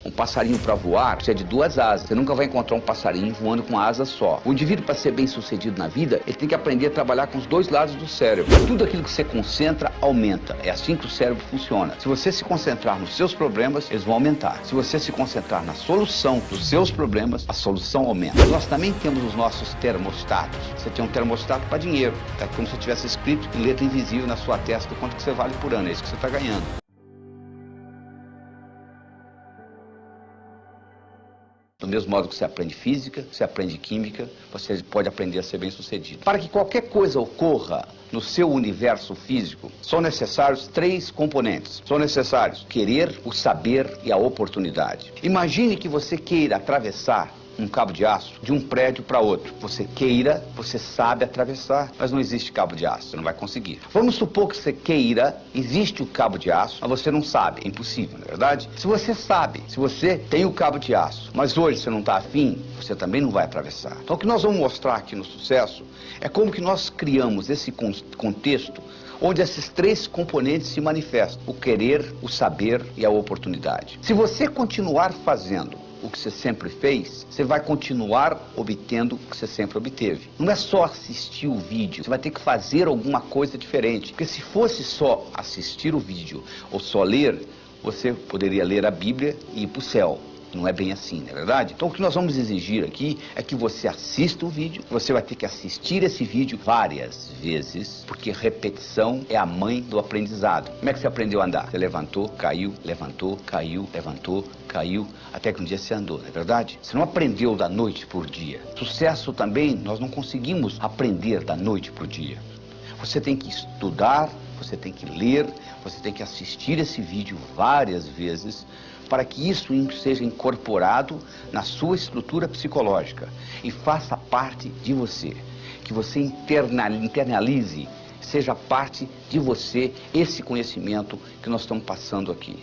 Um passarinho para voar precisa de duas asas. Você nunca vai encontrar um passarinho voando com uma asa só. O indivíduo, para ser bem sucedido na vida, ele tem que aprender a trabalhar com os dois lados do cérebro. Tudo aquilo que você concentra, aumenta. É assim que o cérebro funciona. Se você se concentrar nos seus problemas, eles vão aumentar. Se você se concentrar na solução dos seus problemas, a solução aumenta. Nós também temos os nossos termostatos. Você tem um termostato para dinheiro. É como se tivesse escrito em letra invisível na sua testa quanto que você vale por ano. É isso que você está ganhando. Do mesmo modo que você aprende física, você aprende química, você pode aprender a ser bem-sucedido. Para que qualquer coisa ocorra no seu universo físico, são necessários 3 componentes. São necessários querer, o saber e a oportunidade. Imagine que você queira atravessar um cabo de aço de um prédio para outro. Você queira, você sabe atravessar, mas não existe cabo de aço, você não vai conseguir. Vamos supor que você queira, existe o cabo de aço, mas você não sabe, é impossível, não é verdade? Se você sabe, se você tem o cabo de aço, mas hoje você não está afim, você também não vai atravessar. Então o que nós vamos mostrar aqui no Sucesso é como que nós criamos esse contexto onde esses 3 componentes se manifestam: o querer, o saber e a oportunidade. Se você continuar fazendo o que você sempre fez, você vai continuar obtendo o que você sempre obteve. Não é só assistir o vídeo, você vai ter que fazer alguma coisa diferente. Porque se fosse só assistir o vídeo ou só ler, você poderia ler a Bíblia e ir para o céu. Não é bem assim, não é verdade? Então o que nós vamos exigir aqui é que você assista o vídeo. Você vai ter que assistir esse vídeo várias vezes, porque repetição é a mãe do aprendizado. Como é que você aprendeu a andar? Você levantou, caiu, levantou, caiu, até que um dia você andou, não é verdade? Você não aprendeu da noite por dia. Sucesso também, nós não conseguimos aprender da noite por dia. Você tem que estudar, você tem que ler, você tem que assistir esse vídeo várias vezes, para que isso seja incorporado na sua estrutura psicológica e faça parte de você. Que você internalize, seja parte de você esse conhecimento que nós estamos passando aqui.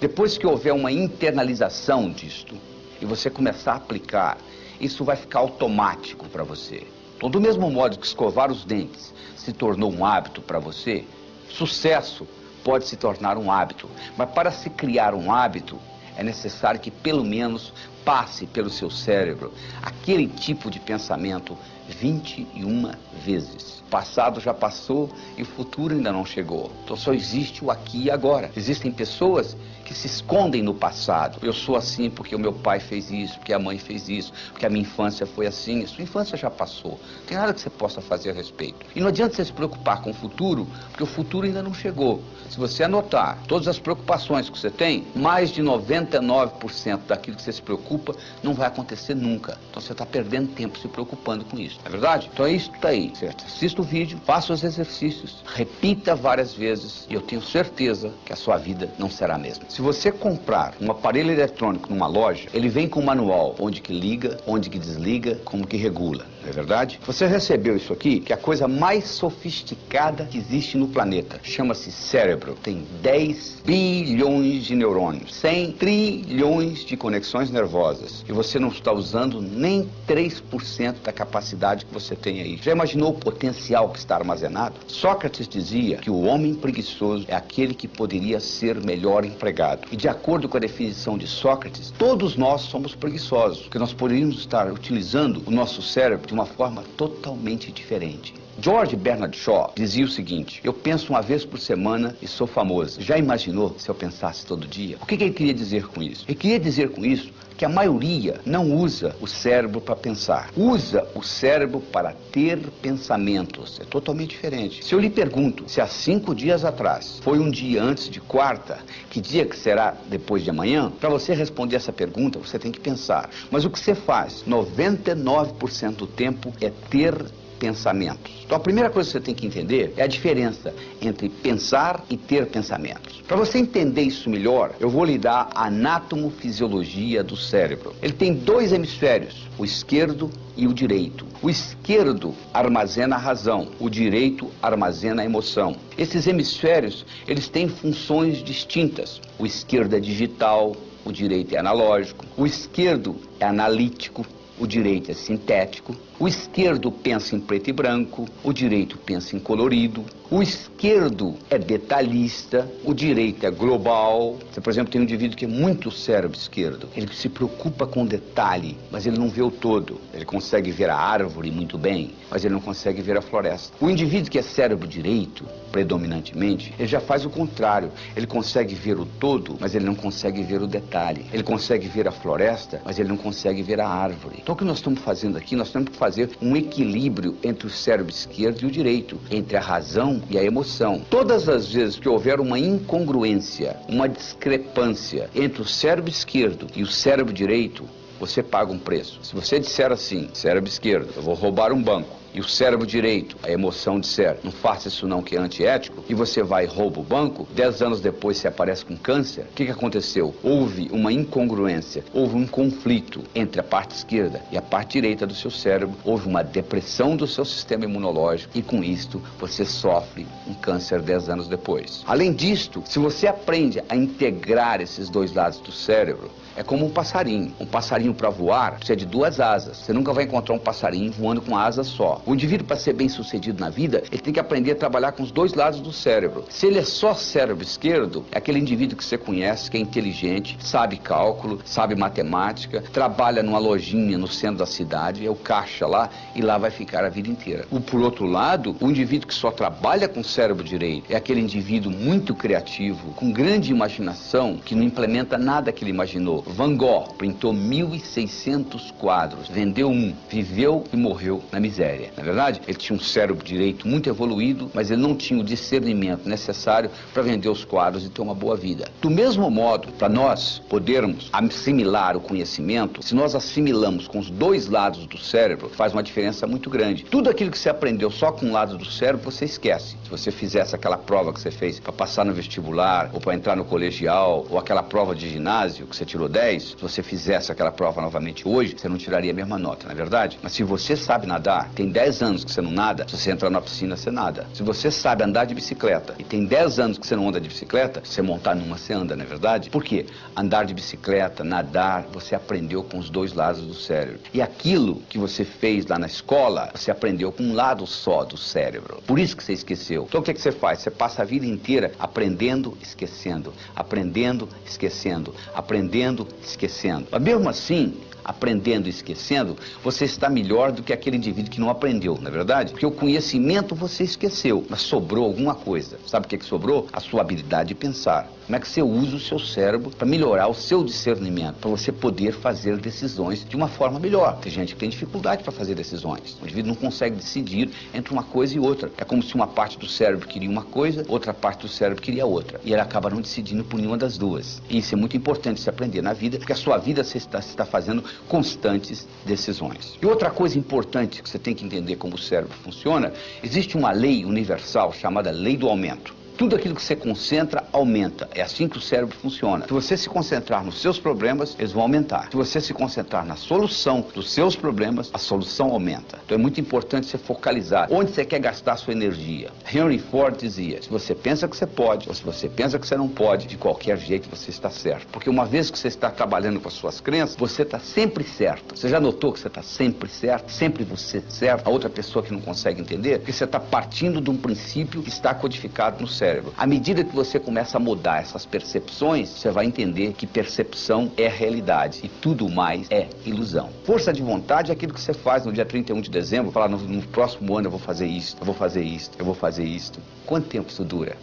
Depois que houver uma internalização disto e você começar a aplicar, isso vai ficar automático para você. Então, do mesmo modo que escovar os dentes se tornou um hábito para você, sucesso pode se tornar um hábito. Mas para se criar um hábito, é necessário que pelo menos passe pelo seu cérebro aquele tipo de pensamento 21 vezes. O passado já passou e o futuro ainda não chegou. Então só existe o aqui e agora. Existem pessoas que se escondem no passado. Eu sou assim porque o meu pai fez isso, porque a mãe fez isso, porque a minha infância foi assim. A sua infância já passou. Não tem nada que você possa fazer a respeito. E não adianta você se preocupar com o futuro, porque o futuro ainda não chegou. Se você anotar todas as preocupações que você tem, mais de 99% daquilo que você se preocupa não vai acontecer nunca. Então você está perdendo tempo se preocupando com isso. Não é verdade? Então é isso que está aí. Você assista o vídeo, faça os exercícios, repita várias vezes e eu tenho certeza que a sua vida não será a mesma. Se você comprar um aparelho eletrônico numa loja, ele vem com um manual onde que liga, onde que desliga, como que regula. Não é verdade? Você recebeu isso aqui, que é a coisa mais sofisticada que existe no planeta. Chama-se cérebro. Tem 10 bilhões de neurônios, 100 trilhões de conexões nervosas. E você não está usando nem 3% da capacidade que você tem aí. Já imaginou o potencial que está armazenado? Sócrates dizia que o homem preguiçoso é aquele que poderia ser melhor empregado. E de acordo com a definição de Sócrates, todos nós somos preguiçosos, porque nós poderíamos estar utilizando o nosso cérebro de uma forma totalmente diferente. George Bernard Shaw dizia o seguinte: eu penso uma vez por semana e sou famoso. Já imaginou se eu pensasse todo dia? O que ele queria dizer com isso? Ele queria dizer com isso que a maioria não usa o cérebro para pensar. Usa o cérebro para ter pensamentos. É totalmente diferente. Se eu lhe pergunto se há 5 dias atrás foi um dia antes de quarta, que dia que será depois de amanhã? Para você responder essa pergunta, você tem que pensar. Mas o que você faz 99% do tempo é ter pensamentos. Então a primeira coisa que você tem que entender é a diferença entre pensar e ter pensamentos. Para você entender isso melhor, eu vou lhe dar a anatomofisiologia do cérebro. Ele tem 2 hemisférios, o esquerdo e o direito. O esquerdo armazena a razão, o direito armazena a emoção. Esses hemisférios, eles têm funções distintas. O esquerdo é digital, o direito é analógico. O esquerdo é analítico, o direito é sintético. O esquerdo pensa em preto e branco, o direito pensa em colorido. O esquerdo é detalhista, o direito é global. Você, por exemplo, tem um indivíduo que é muito cérebro esquerdo. Ele se preocupa com detalhe, mas ele não vê o todo. Ele consegue ver a árvore muito bem, mas ele não consegue ver a floresta. O indivíduo que é cérebro direito, predominantemente, ele já faz o contrário. Ele consegue ver o todo, mas ele não consegue ver o detalhe. Ele consegue ver a floresta, mas ele não consegue ver a árvore. Então o que nós estamos fazendo aqui? Nós temos que fazer um equilíbrio entre o cérebro esquerdo e o direito, entre a razão e a emoção. Todas as vezes que houver uma incongruência, uma discrepância entre o cérebro esquerdo e o cérebro direito, você paga um preço. Se você disser assim, cérebro esquerdo, eu vou roubar um banco, e o cérebro direito, a emoção disser, não faça isso não que é antiético, e você vai e rouba o banco, 10 anos depois você aparece com câncer, o que aconteceu? Houve uma incongruência, houve um conflito entre a parte esquerda e a parte direita do seu cérebro, houve uma depressão do seu sistema imunológico, e com isto você sofre um câncer 10 anos depois. Além disto, se você aprende a integrar esses dois lados do cérebro, é como um passarinho. Um passarinho para voar precisa de 2 asas. Você nunca vai encontrar um passarinho voando com uma asa só. O indivíduo, para ser bem sucedido na vida, ele tem que aprender a trabalhar com os dois lados do cérebro. Se ele é só cérebro esquerdo, é aquele indivíduo que você conhece, que é inteligente, sabe cálculo, sabe matemática, trabalha numa lojinha no centro da cidade, é o caixa lá, e lá vai ficar a vida inteira. Por outro lado, o indivíduo que só trabalha com o cérebro direito é aquele indivíduo muito criativo, com grande imaginação, que não implementa nada que ele imaginou. Van Gogh pintou 1.600 quadros, vendeu um, viveu e morreu na miséria. Na verdade, ele tinha um cérebro direito muito evoluído, mas ele não tinha o discernimento necessário para vender os quadros e ter uma boa vida. Do mesmo modo, para nós podermos assimilar o conhecimento, se nós assimilamos com os dois lados do cérebro, faz uma diferença muito grande. Tudo aquilo que você aprendeu só com um lado do cérebro, você esquece. Se você fizesse aquela prova que você fez para passar no vestibular, ou para entrar no colegial, ou aquela prova de ginásio que você tirou 10, se você fizesse aquela prova novamente hoje, você não tiraria a mesma nota, não é verdade? Mas se você sabe nadar, tem 10 anos que você não nada, se você entrar na piscina, você nada. Se você sabe andar de bicicleta e tem 10 anos que você não anda de bicicleta, se você montar numa, você anda, não é verdade? Por quê? Andar de bicicleta, nadar, você aprendeu com os dois lados do cérebro. E aquilo que você fez lá na escola, você aprendeu com um lado só do cérebro. Por isso que você esqueceu. Então o que você faz? Você passa a vida inteira aprendendo, esquecendo, aprendendo, esquecendo, aprendendo, esquecendo. Mas mesmo assim, aprendendo e esquecendo, você está melhor do que aquele indivíduo que não aprendeu, não é verdade? Porque o conhecimento você esqueceu, mas sobrou alguma coisa. Sabe o que sobrou? A sua habilidade de pensar. Como é que você usa o seu cérebro para melhorar o seu discernimento, para você poder fazer decisões de uma forma melhor. Tem gente que tem dificuldade para fazer decisões. O indivíduo não consegue decidir entre uma coisa e outra. É como se uma parte do cérebro queria uma coisa, outra parte do cérebro queria outra. E ele acaba não decidindo por nenhuma das duas. E isso é muito importante se aprender na vida, porque a sua vida você está fazendo constantes decisões. E outra coisa importante que você tem que entender como o cérebro funciona, existe uma lei universal chamada lei do aumento. Tudo aquilo que você concentra, aumenta. É assim que o cérebro funciona. Se você se concentrar nos seus problemas, eles vão aumentar. Se você se concentrar na solução dos seus problemas, a solução aumenta. Então é muito importante você focalizar onde você quer gastar a sua energia. Henry Ford dizia, se você pensa que você pode, ou se você pensa que você não pode, de qualquer jeito você está certo. Porque uma vez que você está trabalhando com as suas crenças, você está sempre certo. Você já notou que você está sempre certo? Sempre você certo? A outra pessoa que não consegue entender? Porque você está partindo de um princípio que está codificado no cérebro. À medida que você começa a mudar essas percepções, você vai entender que percepção é realidade e tudo mais é ilusão. Força de vontade é aquilo que você faz no dia 31 de dezembro, falar no próximo ano eu vou fazer isso, eu vou fazer isso, eu vou fazer isso. Quanto tempo isso dura?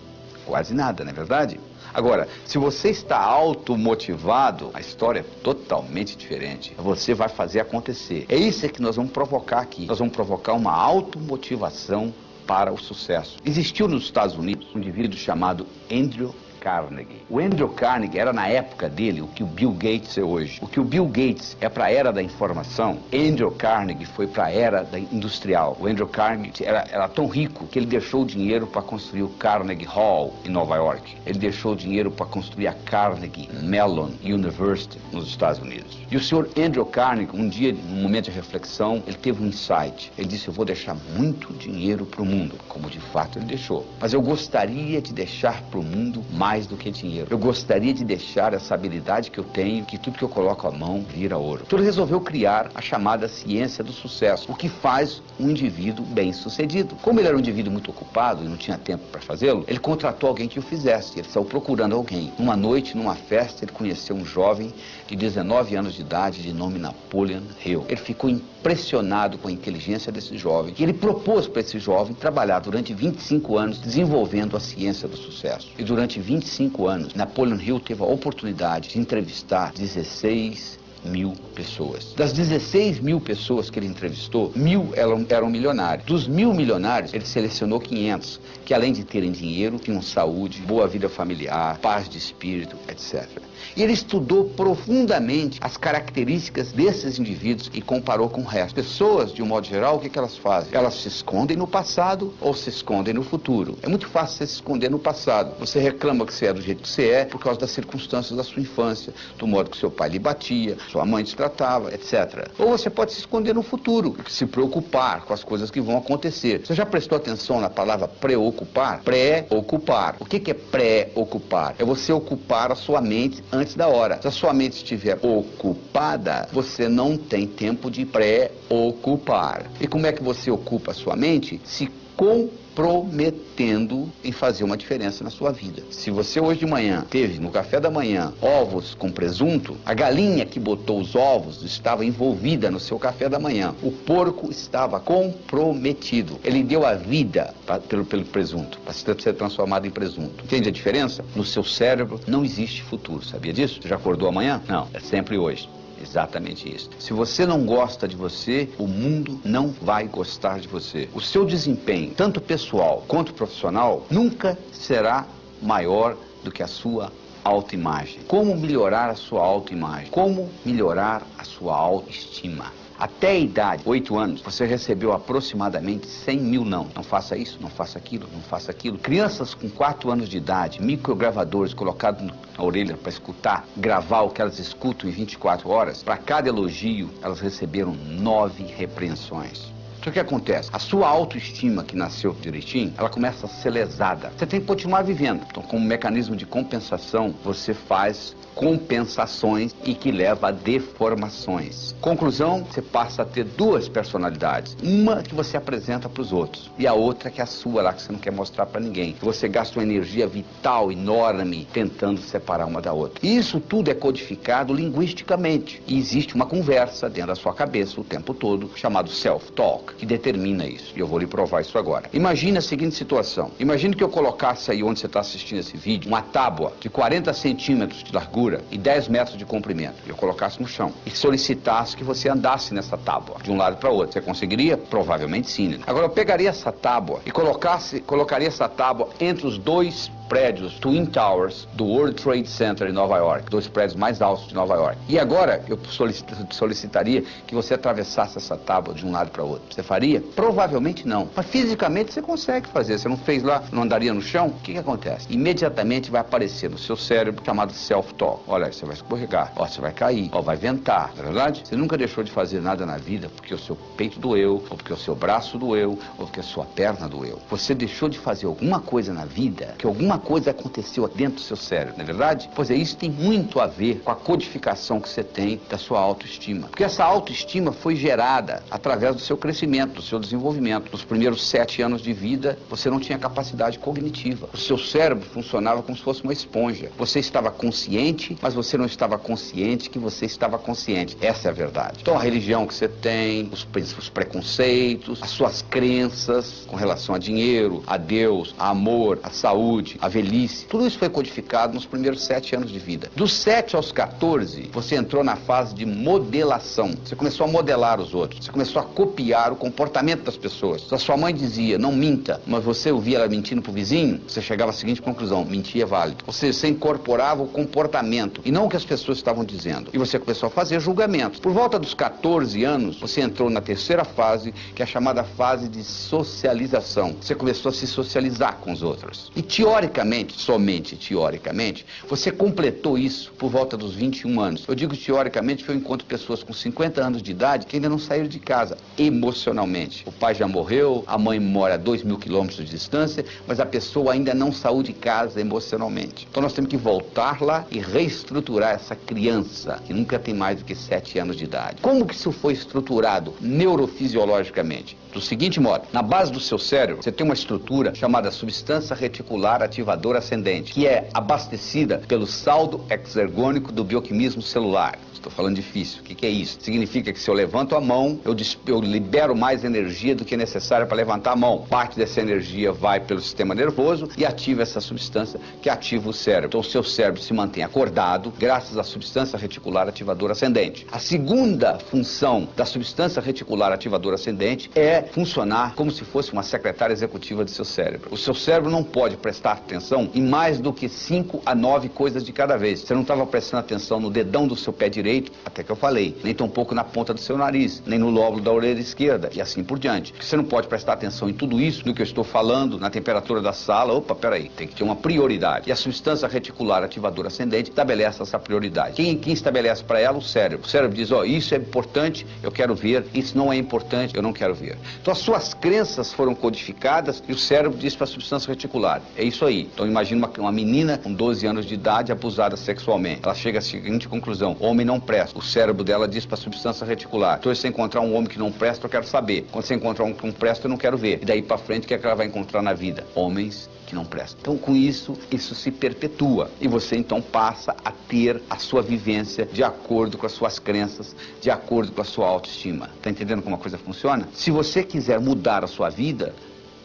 Quase nada, não é verdade? Agora, se você está automotivado, a história é totalmente diferente. Você vai fazer acontecer. É isso que nós vamos provocar aqui. Nós vamos provocar uma automotivação para o sucesso. Existiu nos Estados Unidos um indivíduo chamado Andrew Carnegie. O Andrew Carnegie era na época dele o que o Bill Gates é hoje. O que o Bill Gates é para a era da informação, Andrew Carnegie foi para a era da industrial. O Andrew Carnegie era tão rico que ele deixou o dinheiro para construir o Carnegie Hall em Nova York. Ele deixou o dinheiro para construir a Carnegie Mellon University nos Estados Unidos. E o senhor Andrew Carnegie, um dia, num momento de reflexão, ele teve um insight. Ele disse, eu vou deixar muito dinheiro para o mundo, como de fato ele deixou. Mas eu gostaria de deixar para o mundo mais mais do que dinheiro. Eu gostaria de deixar essa habilidade que eu tenho, que tudo que eu coloco a mão vira ouro. Então ele resolveu criar a chamada ciência do sucesso, o que faz um indivíduo bem-sucedido. Como ele era um indivíduo muito ocupado e não tinha tempo para fazê-lo, ele contratou alguém que o fizesse. Ele saiu procurando alguém. Uma noite, numa festa, ele conheceu um jovem de 19 anos de idade, de nome Napoleon Hill. Ele ficou impressionado com a inteligência desse jovem e ele propôs para esse jovem trabalhar durante 25 anos desenvolvendo a ciência do sucesso. E durante 25 anos, Napoleon Hill teve a oportunidade de entrevistar 16 mil pessoas. Das 16 mil pessoas que ele entrevistou, 1.000 eram milionários. Dos 1.000 milionários, ele selecionou 500, que além de terem dinheiro, tinham saúde, boa vida familiar, paz de espírito, etc. E ele estudou profundamente as características desses indivíduos e comparou com o resto. Pessoas, de um modo geral, o que elas fazem? Elas se escondem no passado ou se escondem no futuro. É muito fácil você se esconder no passado. Você reclama que você é do jeito que você é por causa das circunstâncias da sua infância, do modo que seu pai lhe batia, sua mãe te tratava, etc. Ou você pode se esconder no futuro, se preocupar com as coisas que vão acontecer. Você já prestou atenção na palavra preocupar? Pré-ocupar. O que é pré-ocupar? É você ocupar a sua mente antes da hora. Se a sua mente estiver ocupada, você não tem tempo de pré-ocupar. E como é que você ocupa a sua mente? Se comprometendo em fazer uma diferença na sua vida. Se você hoje de manhã teve no café da manhã ovos com presunto, a galinha que botou os ovos estava envolvida no seu café da manhã. O porco estava comprometido. Ele deu a vida pelo presunto, para ser transformado em presunto. Entende a diferença? No seu cérebro não existe futuro. Sabia disso? Você já acordou amanhã? Não, é sempre hoje. Exatamente isso. Se você não gosta de você, o mundo não vai gostar de você. O seu desempenho, tanto pessoal quanto profissional, nunca será maior do que a sua autoimagem. Como melhorar a sua autoimagem? Como melhorar a sua autoestima? Até a idade, 8 anos, você recebeu aproximadamente 100 mil não. Não faça isso, não faça aquilo, não faça aquilo. Crianças com 4 anos de idade, microgravadores colocados na orelha para escutar, gravar o que elas escutam em 24 horas, para cada elogio, elas receberam 9 repreensões. Então o que acontece? A sua autoestima, que nasceu direitinho, ela começa a ser lesada. Você tem que continuar vivendo. Então, como mecanismo de compensação, você faz compensações e que leva a deformações. Conclusão, você passa a ter 2 personalidades. Uma que você apresenta para os outros e a outra que é a sua lá, que você não quer mostrar para ninguém. Você gasta uma energia vital enorme tentando separar uma da outra. E isso tudo é codificado linguisticamente. E existe uma conversa dentro da sua cabeça o tempo todo, chamado self-talk, que determina isso. E eu vou lhe provar isso agora. Imagine a seguinte situação. Imagine que eu colocasse aí onde você está assistindo esse vídeo, uma tábua de 40 centímetros de largura e 10 metros de comprimento. E eu colocasse no chão e solicitasse que você andasse nessa tábua de um lado para o outro. Você conseguiria? Provavelmente sim. Agora eu pegaria essa tábua e colocaria essa tábua entre os 2 prédios Twin Towers do World Trade Center em Nova York, 2 prédios mais altos de Nova York. E agora eu solicitaria que você atravessasse essa tábua de um lado para o outro. Você faria? Provavelmente não. Mas fisicamente você consegue fazer. Você não fez lá, não andaria no chão? O que acontece? Imediatamente vai aparecer no seu cérebro chamado self-talk. Olha, você vai escorregar, ó, você vai cair, ó, vai ventar, não é verdade? Você nunca deixou de fazer nada na vida porque o seu peito doeu, ou porque o seu braço doeu, ou porque a sua perna doeu. Você deixou de fazer alguma coisa na vida, que alguma coisa aconteceu dentro do seu cérebro, não é verdade? Pois é, isso tem muito a ver com a codificação que você tem da sua autoestima. Porque essa autoestima foi gerada através do seu crescimento, do seu desenvolvimento. Nos primeiros 7 anos de vida, você não tinha capacidade cognitiva. O seu cérebro funcionava como se fosse uma esponja. Você estava consciente, mas você não estava consciente que você estava consciente. Essa é a verdade. Então a religião que você tem, os preconceitos, as suas crenças com relação a dinheiro, a Deus, a amor, a saúde, a velhice, tudo isso foi codificado nos primeiros 7 anos de vida. Dos 7 aos 14, você entrou na fase de modelação. Você começou a modelar os outros. Você começou a copiar o comportamento das pessoas. Se a sua mãe dizia, não minta, mas você ouvia ela mentindo pro vizinho, você chegava à seguinte conclusão, mentir é válido. Ou seja, você incorporava o comportamento e não o que as pessoas estavam dizendo. E você começou a fazer julgamentos. Por volta dos 14 anos, você entrou na terceira fase, que é a chamada fase de socialização. Você começou a se socializar com os outros. E teoricamente, teoricamente, somente teoricamente, você completou isso por volta dos 21 anos. Eu digo teoricamente porque eu encontro pessoas com 50 anos de idade que ainda não saíram de casa emocionalmente. O pai já morreu, a mãe mora a 2.000 quilômetros de distância, mas a pessoa ainda não saiu de casa emocionalmente. Então nós temos que voltar lá e reestruturar essa criança, que nunca tem mais do que 7 anos de idade. Como que isso foi estruturado neurofisiologicamente? Do seguinte modo, na base do seu cérebro, você tem uma estrutura chamada substância reticular ativadora ascendente, que é abastecida pelo saldo exergônico do bioquimismo celular. Estou falando difícil. O que é isso? Significa que se eu levanto a mão, eu libero mais energia do que é necessária para levantar a mão. Parte dessa energia vai pelo sistema nervoso e ativa essa substância que ativa o cérebro. Então o seu cérebro se mantém acordado graças à substância reticular ativadora ascendente. A segunda função da substância reticular ativadora ascendente é funcionar como se fosse uma secretária executiva do seu cérebro. O seu cérebro não pode prestar atenção em mais do que 5 a 9 coisas de cada vez. Você não estava prestando atenção no dedão do seu pé direito, até que eu falei, nem tampouco na ponta do seu nariz, nem no lóbulo da orelha esquerda, e assim por diante. Porque você não pode prestar atenção em tudo isso, no que eu estou falando, na temperatura da sala. Opa, peraí, tem que ter uma prioridade. E a substância reticular ativadora ascendente estabelece essa prioridade. Quem estabelece para ela? O cérebro. O cérebro diz, ó, isso é importante, eu quero ver, isso não é importante, eu não quero ver. Então as suas crenças foram codificadas e o cérebro diz para a substância reticular, é isso aí. Então imagina uma menina com 12 anos de idade abusada sexualmente. Ela chega à seguinte conclusão, homem não presta. O cérebro dela diz para a substância reticular, então se você encontrar um homem que não presta, eu quero saber. Quando você encontrar um que não presta, eu não quero ver. E daí para frente, o que é que ela vai encontrar na vida? Homens que não prestam. Então com isso se perpetua. E você então passa a ter a sua vivência de acordo com as suas crenças, de acordo com a sua autoestima. Tá entendendo como a coisa funciona? Se você quiser mudar a sua vida,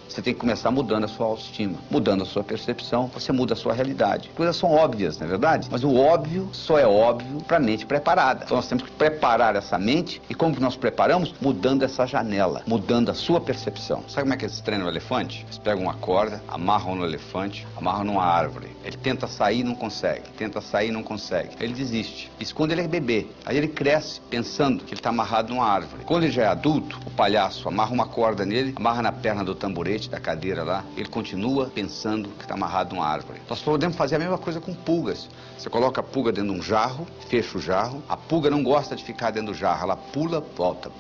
você tem que começar mudando a sua autoestima, mudando a sua percepção, você muda a sua realidade. Coisas são óbvias, não é verdade? Mas o óbvio só é óbvio para a mente preparada. Então nós temos que preparar essa mente, e como que nós preparamos? Mudando essa janela, mudando a sua percepção. Sabe como é que eles treinam o elefante? Eles pegam uma corda, amarram no elefante, amarram numa árvore. Ele tenta sair e não consegue, tenta sair e não consegue. Ele desiste. Isso quando ele é bebê. Aí ele cresce pensando que ele está amarrado numa árvore. Quando ele já é adulto, o palhaço amarra uma corda nele, amarra na perna do tamborete da cadeira lá, ele continua pensando que está amarrado numa árvore. Nós podemos fazer a mesma coisa com pulgas. Você coloca a pulga dentro de um jarro, fecha o jarro, a pulga não gosta de ficar dentro do jarro, ela pula, volta,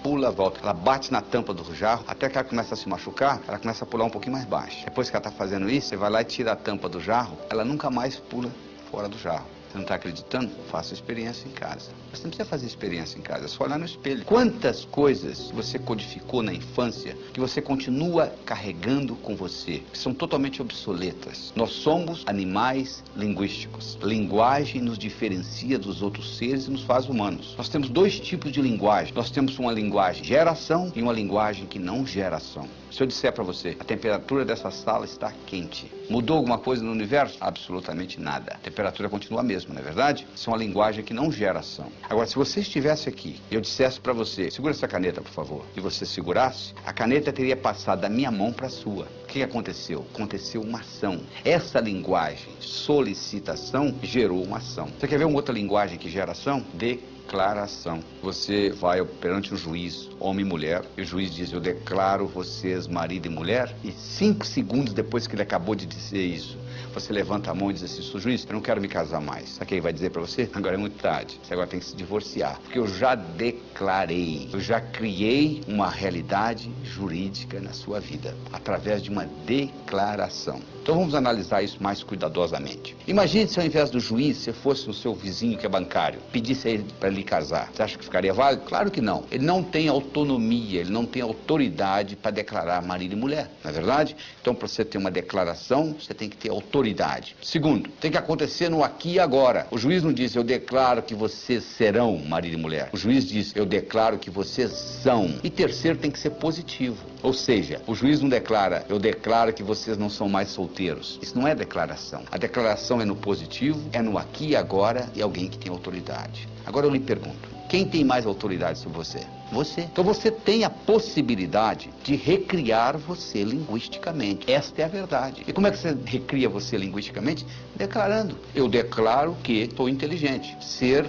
ela bate na tampa do jarro, até que ela começa a se machucar, ela começa a pular um pouquinho mais baixo. Depois que ela está fazendo isso, você vai lá e tira a tampa do jarro, ela nunca mais pula fora do jarro. Você não está acreditando? Faça experiência em casa. Você não precisa fazer experiência em casa, é só olhar no espelho. Quantas coisas você codificou na infância que você continua carregando com você, que são totalmente obsoletas? Nós somos animais linguísticos. Linguagem nos diferencia dos outros seres e nos faz humanos. Nós temos 2 tipos de linguagem. Nós temos uma linguagem geração e uma linguagem que não geração. Se eu disser para você, a temperatura dessa sala está quente, mudou alguma coisa no universo? Absolutamente nada. A temperatura continua a mesma, não é verdade? Isso é uma linguagem que não gera ação. Agora, se você estivesse aqui e eu dissesse para você, segura essa caneta, por favor, e você segurasse, a caneta teria passado da minha mão para a sua. O que aconteceu? Aconteceu uma ação. Essa linguagem, solicitação, gerou uma ação. Você quer ver uma outra linguagem que gera ação? Declaração. Você vai perante o juiz, homem e mulher, e o juiz diz, eu declaro vocês marido e mulher, e 5 segundos depois que ele acabou de dizer isso, você levanta a mão e diz assim, sou juiz, eu não quero me casar mais. Sabe o que ele vai dizer para você? Agora é muito tarde, você agora tem que se divorciar, porque eu já declarei, eu já criei uma realidade jurídica na sua vida, através de uma declaração. Então vamos analisar isso mais cuidadosamente. Imagine se ao invés do juiz, você fosse o seu vizinho que é bancário, pedisse a ele para lhe casar. Você acha que ficaria válido? Claro que não. Ele não tem autonomia, ele não tem autoridade para declarar marido e mulher, não é verdade? Então para você ter uma declaração, você tem que ter autoridade. Segundo, tem que acontecer no aqui e agora. O juiz não diz, eu declaro que vocês serão marido e mulher. O juiz diz, eu declaro que vocês são. E terceiro, tem que ser positivo. Ou seja, o juiz não declara, eu declaro que vocês não são mais solteiros. Isso não é declaração. A declaração é no positivo, é no aqui e agora, e alguém que tem autoridade. Agora eu lhe pergunto, quem tem mais autoridade sobre você? Você. Então você tem a possibilidade de recriar você linguisticamente. Esta é a verdade. E como é que você recria você linguisticamente? Declarando. Eu declaro que sou inteligente. Ser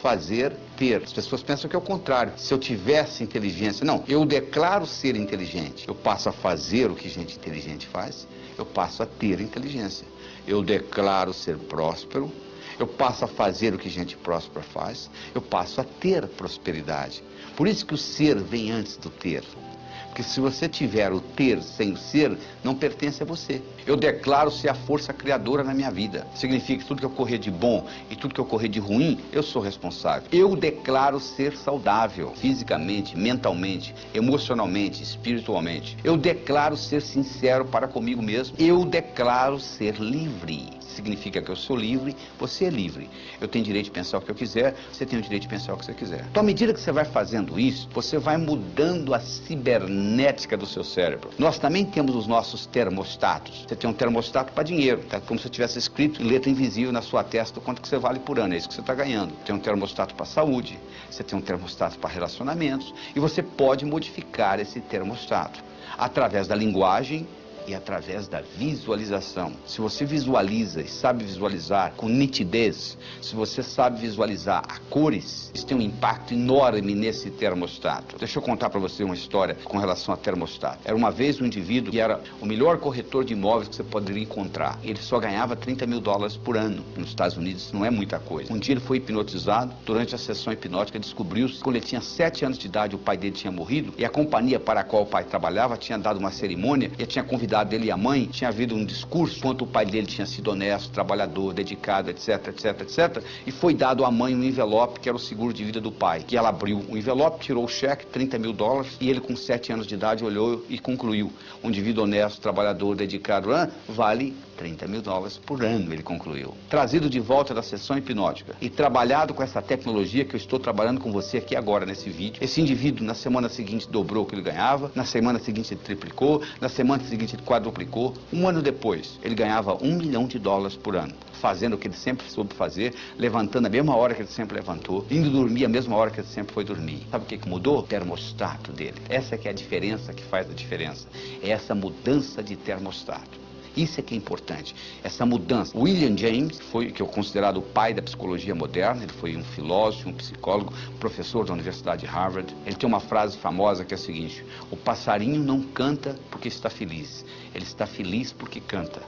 fazer, ter. As pessoas pensam que é o contrário. Se eu tivesse inteligência, não, eu declaro ser inteligente. Eu passo a fazer o que gente inteligente faz, eu passo a ter inteligência. Eu declaro ser próspero, eu passo a fazer o que gente próspera faz, eu passo a ter prosperidade. Por isso que o ser vem antes do ter. Porque se você tiver o ter sem o ser, não pertence a você. Eu declaro ser a força criadora na minha vida. Significa que tudo que ocorrer de bom e tudo que ocorrer de ruim, eu sou responsável. Eu declaro ser saudável, fisicamente, mentalmente, emocionalmente, espiritualmente. Eu declaro ser sincero para comigo mesmo. Eu declaro ser livre. Significa que eu sou livre, você é livre. Eu tenho direito de pensar o que eu quiser, você tem o direito de pensar o que você quiser. Então, à medida que você vai fazendo isso, você vai mudando a cibernética do seu cérebro. Nós também temos os nossos termostatos. Você tem um termostato para dinheiro, tá? Como se tivesse escrito em letra invisível na sua testa o quanto que você vale por ano, é isso que você está ganhando. Tem um termostato para saúde, você tem um termostato para relacionamentos, e você pode modificar esse termostato através da linguagem e através da visualização. Se você visualiza e sabe visualizar com nitidez, se você sabe visualizar a cores, isso tem um impacto enorme nesse termostato. Deixa eu contar para você uma história com relação a termostato. Era uma vez um indivíduo que era o melhor corretor de imóveis que você poderia encontrar. Ele só ganhava $30 mil por ano. Nos Estados Unidos isso não é muita coisa. Um dia ele foi hipnotizado. Durante a sessão hipnótica descobriu-se que quando ele tinha 7 anos de idade o pai dele tinha morrido e a companhia para a qual o pai trabalhava tinha dado uma cerimônia e tinha convidado dele e a mãe, tinha havido um discurso quanto o pai dele tinha sido honesto, trabalhador, dedicado, etc, etc, etc, e foi dado à mãe um envelope que era o seguro de vida do pai, que ela abriu o envelope, tirou o cheque, $30 mil, e ele com 7 anos de idade olhou e concluiu: um indivíduo honesto, trabalhador, dedicado, vale $30 mil por ano, ele concluiu. Trazido de volta da sessão hipnótica e trabalhado com essa tecnologia que eu estou trabalhando com você aqui agora nesse vídeo, esse indivíduo na semana seguinte dobrou o que ele ganhava, na semana seguinte ele triplicou, na semana seguinte ele quadruplicou. Um ano depois, ele ganhava $1 milhão por ano, fazendo o que ele sempre soube fazer, levantando a mesma hora que ele sempre levantou, indo dormir a mesma hora que ele sempre foi dormir. Sabe o que mudou? O termostato dele. Essa que é a diferença que faz a diferença. É essa mudança de termostato. Isso é que é importante, essa mudança. William James, que é considerado o pai da psicologia moderna, ele foi um filósofo, um psicólogo, professor da Universidade de Harvard. Ele tem uma frase famosa que é a seguinte: o passarinho não canta porque está feliz, ele está feliz porque canta.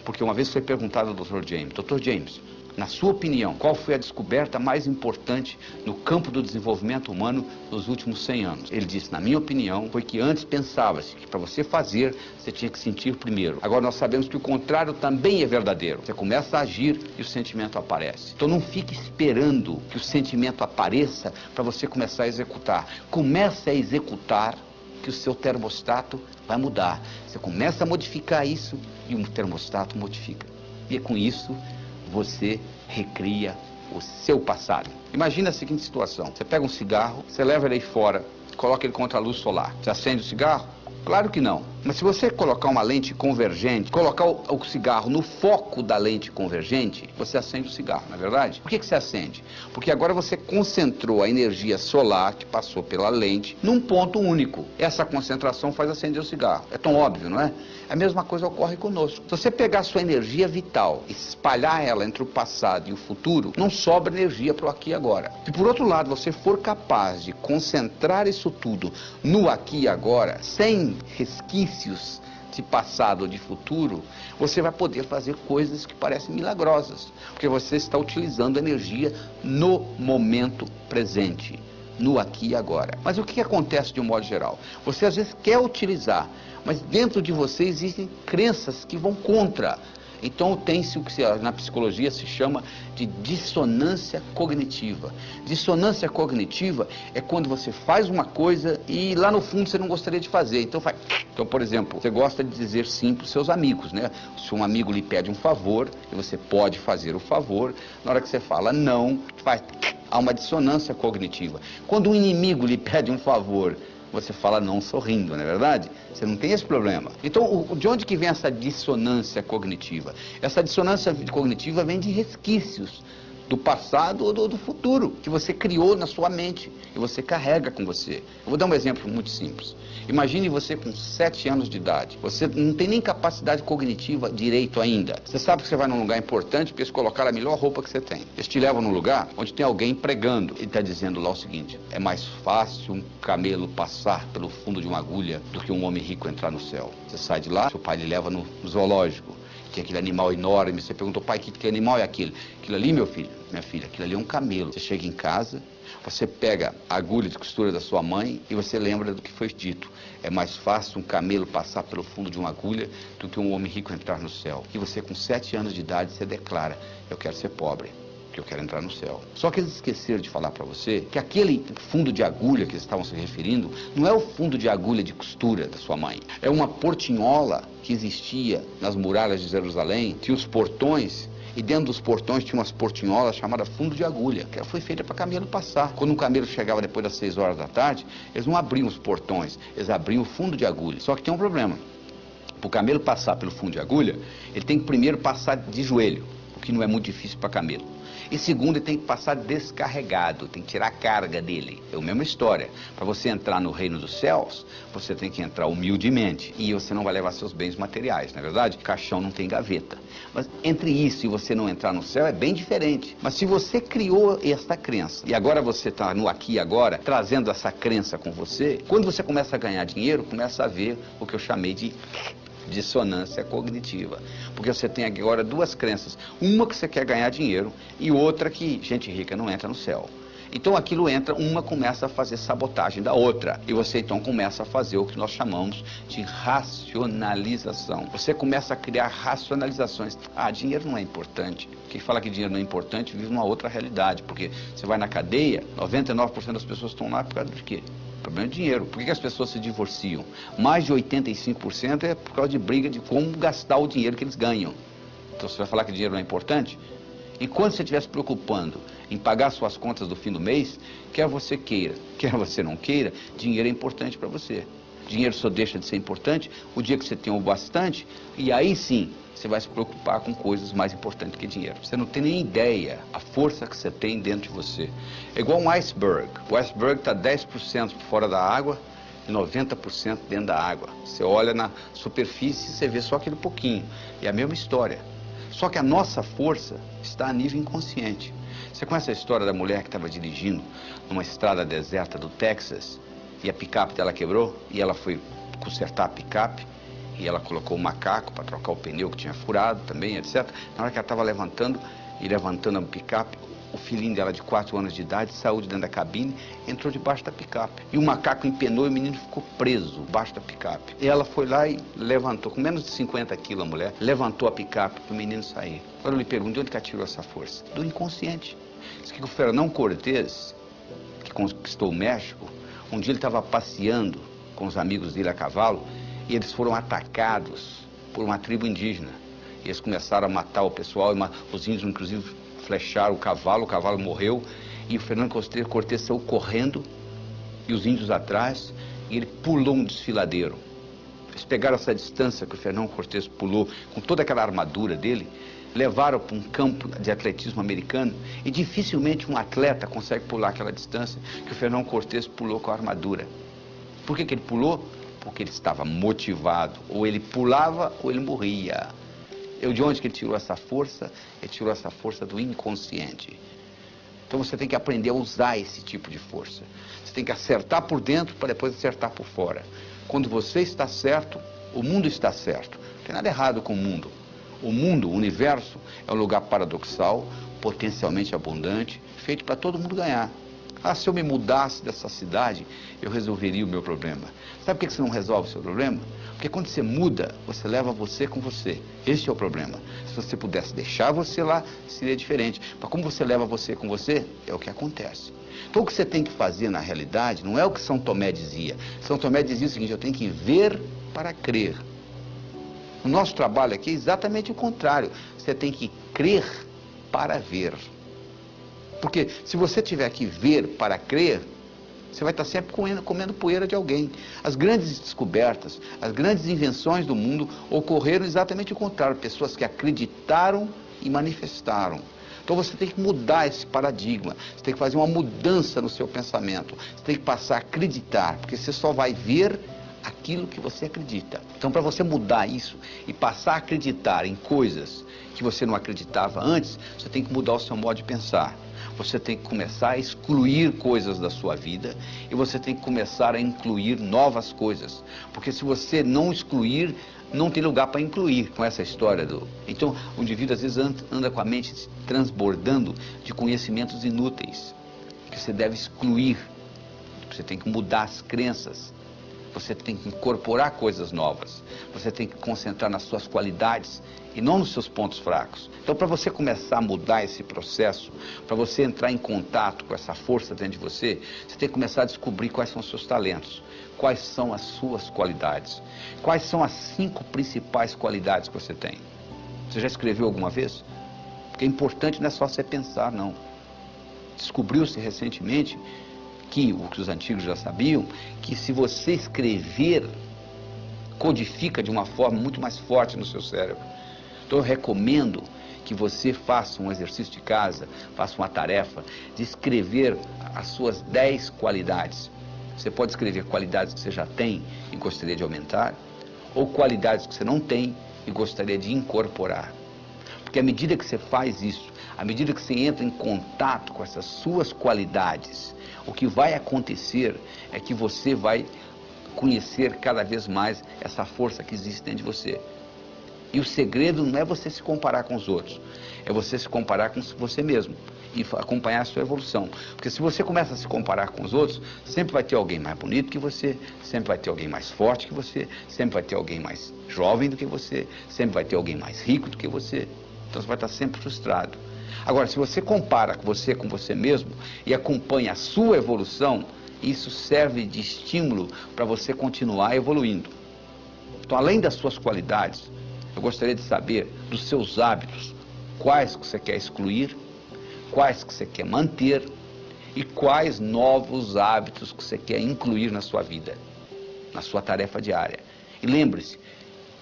Porque uma vez foi perguntado ao Dr. James: Dr. James, na sua opinião, qual foi a descoberta mais importante no campo do desenvolvimento humano nos últimos 100 anos? Ele disse: na minha opinião, foi que antes pensava-se que para você fazer, você tinha que sentir primeiro. Agora nós sabemos que o contrário também é verdadeiro. Você começa a agir e o sentimento aparece. Então não fique esperando que o sentimento apareça para você começar a executar. Comece a executar, que o seu termostato vai mudar. Você começa a modificar isso e o termostato modifica. E é com isso você recria o seu passado. Imagina a seguinte situação: você pega um cigarro, você leva ele aí fora, coloca ele contra a luz solar. Você acende o cigarro? Claro que não. Mas se você colocar uma lente convergente, colocar o cigarro no foco da lente convergente, você acende o cigarro, não é verdade? Por que você acende? Porque agora você concentrou a energia solar que passou pela lente num ponto único. Essa concentração faz acender o cigarro. É tão óbvio, não é? A mesma coisa ocorre conosco. Se você pegar a sua energia vital e espalhar ela entre o passado e o futuro, não sobra energia para o aqui e agora. Se por outro lado você for capaz de concentrar isso tudo no aqui e agora, sem resquícios de passado ou de futuro, você vai poder fazer coisas que parecem milagrosas, porque você está utilizando energia no momento presente, no aqui e agora. Mas o que acontece de um modo geral? Você às vezes quer utilizar, mas dentro de você existem crenças que vão contra. Então tem-se o que na psicologia se chama de dissonância cognitiva. Dissonância cognitiva é quando você faz uma coisa e lá no fundo você não gostaria de fazer, então faz. Então, por exemplo, você gosta de dizer sim para os seus amigos, né? Se um amigo lhe pede um favor, e você pode fazer o favor, na hora que você fala não, faz. Há uma dissonância cognitiva. Quando um inimigo lhe pede um favor, você fala não sorrindo, não é verdade? Você não tem esse problema. Então, de onde que vem essa dissonância cognitiva? Essa dissonância cognitiva vem de resquícios do passado ou do futuro, que você criou na sua mente e você carrega com você. Eu vou dar um exemplo muito simples. Imagine você com 7 anos de idade. Você não tem nem capacidade cognitiva direito ainda. Você sabe que você vai num lugar importante porque eles colocaram a melhor roupa que você tem. Eles te levam num lugar onde tem alguém pregando. Ele está dizendo lá o seguinte: é mais fácil um camelo passar pelo fundo de uma agulha do que um homem rico entrar no céu. Você sai de lá, seu pai lhe leva no zoológico. Tem aquele animal enorme, você perguntou, pai, que animal é aquele? Aquilo ali, meu filho, minha filha, aquilo ali é um camelo. Você chega em casa, você pega a agulha de costura da sua mãe e você lembra do que foi dito. É mais fácil um camelo passar pelo fundo de uma agulha do que um homem rico entrar no céu. E você com 7 anos de idade, você declara, eu quero ser pobre, que eu quero entrar no céu. Só que eles esqueceram de falar para você que aquele fundo de agulha que eles estavam se referindo não é o fundo de agulha de costura da sua mãe. É uma portinhola que existia nas muralhas de Jerusalém, tinha os portões, e dentro dos portões tinha umas portinholas chamadas fundo de agulha, que foi feita para camelo passar. Quando um camelo chegava depois das 6 horas da tarde, eles não abriam os portões, eles abriam o fundo de agulha. Só que tem um problema. Para o camelo passar pelo fundo de agulha, ele tem que primeiro passar de joelho, o que não é muito difícil para camelo. E segundo, ele tem que passar descarregado, tem que tirar a carga dele. É a mesma história. Para você entrar no reino dos céus, você tem que entrar humildemente. E você não vai levar seus bens materiais, não é verdade? Caixão não tem gaveta. Mas entre isso e você não entrar no céu é bem diferente. Mas se você criou esta crença, e agora você está no aqui e agora, trazendo essa crença com você, quando você começa a ganhar dinheiro, começa a ver o que eu chamei de dissonância cognitiva, porque você tem agora 2 crenças, uma que você quer ganhar dinheiro e outra que gente rica não entra no céu. Então aquilo entra, uma começa a fazer sabotagem da outra, e você então começa a fazer o que nós chamamos de racionalização. Você começa a criar racionalizações. Ah, dinheiro não é importante. Quem fala que dinheiro não é importante vive uma outra realidade, porque você vai na cadeia, 99% das pessoas estão lá por causa de quê? Problema de dinheiro. Por que as pessoas se divorciam? Mais de 85% é por causa de briga de como gastar o dinheiro que eles ganham. Então você vai falar que dinheiro não é importante? Enquanto você estiver se preocupando em pagar suas contas do fim do mês, quer você queira, quer você não queira, dinheiro é importante para você. Dinheiro só deixa de ser importante o dia que você tem o bastante, e aí sim você vai se preocupar com coisas mais importantes que dinheiro. Você não tem nem ideia a força que você tem dentro de você. É igual um iceberg. O iceberg está 10% fora da água e 90% dentro da água. Você olha na superfície e você vê só aquele pouquinho. É a mesma história. Só que a nossa força está a nível inconsciente. Você conhece a história da mulher que estava dirigindo numa estrada deserta do Texas e a picape dela quebrou e ela foi consertar a picape e ela colocou o macaco para trocar o pneu que tinha furado também, etc. Na hora que ela estava levantando a picape, o filhinho dela de 4 anos de idade saiu de dentro da cabine, entrou debaixo da picape. E o macaco empenou e o menino ficou preso debaixo da picape. E ela foi lá e levantou, com menos de 50 quilos a mulher, levantou a picape para o menino sair. Agora eu lhe pergunto, de onde que ela tirou essa força? Do inconsciente. Diz que o Fernão Cortés, que conquistou o México, um dia ele estava passeando com os amigos dele a cavalo e eles foram atacados por uma tribo indígena. E eles começaram a matar o pessoal, os índios inclusive flecharam o cavalo morreu, e o Fernando Cortés saiu correndo, e os índios atrás, e ele pulou um desfiladeiro. Eles pegaram essa distância que o Fernando Cortés pulou, com toda aquela armadura dele, levaram para um campo de atletismo americano, e dificilmente um atleta consegue pular aquela distância que o Fernando Cortés pulou com a armadura. Por que ele pulou? Porque ele estava motivado, ou ele pulava ou ele morria. De onde que ele tirou essa força? Ele tirou essa força do inconsciente. Então você tem que aprender a usar esse tipo de força. Você tem que acertar por dentro para depois acertar por fora. Quando você está certo, o mundo está certo. Não tem nada errado com o mundo. O mundo, o universo, é um lugar paradoxal, potencialmente abundante, feito para todo mundo ganhar. Ah, se eu me mudasse dessa cidade, eu resolveria o meu problema. Sabe por que você não resolve o seu problema? Porque quando você muda, você leva você com você. Esse é o problema. Se você pudesse deixar você lá, seria diferente. Mas como você leva você com você, é o que acontece. Então o que você tem que fazer na realidade não é o que São Tomé dizia. São Tomé dizia o seguinte: eu tenho que ver para crer. O nosso trabalho aqui é exatamente o contrário. Você tem que crer para ver. Porque se você tiver que ver para crer, você vai estar sempre comendo poeira de alguém. As grandes descobertas, as grandes invenções do mundo ocorreram exatamente o contrário. Pessoas que acreditaram e manifestaram. Então você tem que mudar esse paradigma, você tem que fazer uma mudança no seu pensamento, você tem que passar a acreditar, porque você só vai ver aquilo que você acredita. Então, para você mudar isso e passar a acreditar em coisas que você não acreditava antes, você tem que mudar o seu modo de pensar. Você tem que começar a excluir coisas da sua vida e você tem que começar a incluir novas coisas. Porque se você não excluir, não tem lugar para incluir com essa história do... Então, o indivíduo às vezes anda com a mente transbordando de conhecimentos inúteis, que você deve excluir. Você tem que mudar as crenças. Você tem que incorporar coisas novas. Você tem que concentrar nas suas qualidades e não nos seus pontos fracos. Então, para você começar a mudar esse processo, para você entrar em contato com essa força dentro de você, você tem que começar a descobrir quais são os seus talentos, quais são as suas qualidades, quais são as 5 principais qualidades que você tem. Você já escreveu alguma vez? Porque é importante não é só você pensar, não. Descobriu-se recentemente o que os antigos já sabiam, que se você escrever, codifica de uma forma muito mais forte no seu cérebro. Então eu recomendo que você faça um exercício de casa, faça uma tarefa de escrever as suas 10 qualidades. Você pode escrever qualidades que você já tem e gostaria de aumentar, ou qualidades que você não tem e gostaria de incorporar. Porque à medida que você faz isso, à medida que você entra em contato com essas suas qualidades, o que vai acontecer é que você vai conhecer cada vez mais essa força que existe dentro de você. E o segredo não é você se comparar com os outros, é você se comparar com você mesmo e acompanhar a sua evolução. Porque se você começa a se comparar com os outros, sempre vai ter alguém mais bonito que você, sempre vai ter alguém mais forte que você, sempre vai ter alguém mais jovem do que você, sempre vai ter alguém mais rico do que você. Então você vai estar sempre frustrado. Agora, se você compara com você mesmo e acompanha a sua evolução, isso serve de estímulo para você continuar evoluindo. Então, além das suas qualidades, eu gostaria de saber dos seus hábitos, quais que você quer excluir, quais que você quer manter e quais novos hábitos que você quer incluir na sua vida, na sua tarefa diária. E lembre-se,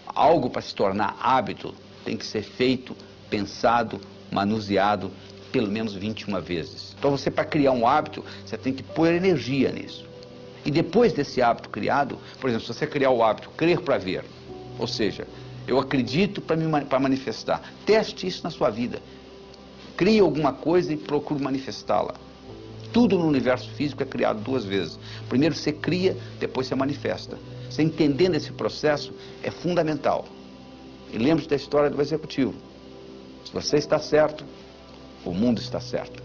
algo para se tornar hábito tem que ser feito, pensado, manuseado pelo menos 21 vezes. Então você, para criar um hábito, você tem que pôr energia nisso. E depois desse hábito criado, por exemplo, se você criar o hábito crer para ver, ou seja, eu acredito para manifestar, teste isso na sua vida. Crie alguma coisa e procure manifestá-la. Tudo no universo físico é criado 2 vezes. Primeiro você cria, depois você manifesta. Você entendendo esse processo é fundamental. E lembre-se da história do executivo. Se você está certo, o mundo está certo.